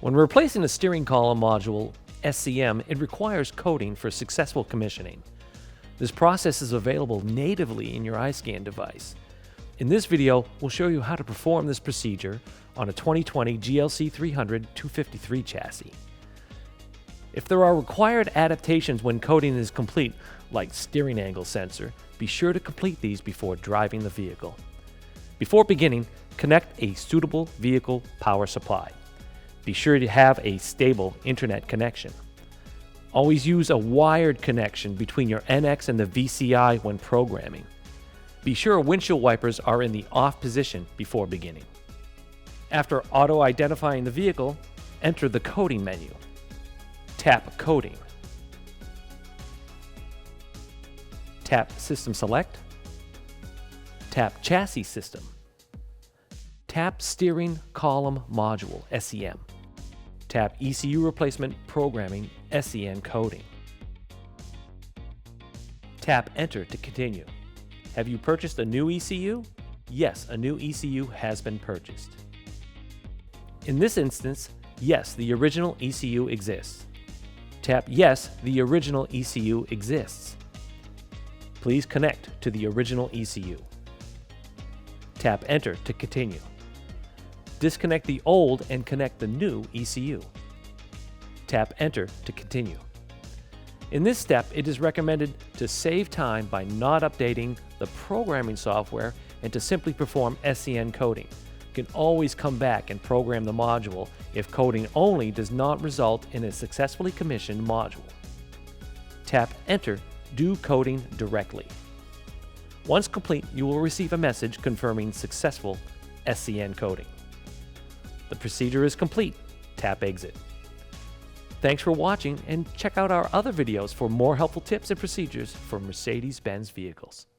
When replacing a steering column module, SCM, it requires coding for successful commissioning. This process is available natively in your iSCAN device. In this video, we'll show you how to perform this procedure on a 2020 GLC 300 253 chassis. If there are required adaptations when coding is complete, like steering angle sensor, be sure to complete these before driving the vehicle. Before beginning, connect a suitable vehicle power supply. Be sure to have a stable internet connection. Always use a wired connection between your NX and the VCI when programming. Be sure windshield wipers are in the off position before beginning. After auto-identifying the vehicle, enter the coding menu. Tap Coding. Tap System Select. Tap Chassis System. Tap Steering Column Module, SCM. Tap ECU Replacement Programming, SCN Coding. Tap Enter to continue. Have you purchased a new ECU? Yes, a new ECU has been purchased. In this instance, yes, the original ECU exists. Tap Yes, the original ECU exists. Please connect to the original ECU. Tap Enter to continue. Disconnect the old and connect the new ECU. Tap Enter to continue. In this step, it is recommended to save time by not updating the programming software and to simply perform SCN coding. You can always come back and program the module if coding only does not result in a successfully commissioned module. Tap Enter, do coding directly. Once complete, you will receive a message confirming successful SCN coding. The procedure is complete. Tap Exit. Thanks for watching, and check out our other videos for more helpful tips and procedures for Mercedes Benz vehicles.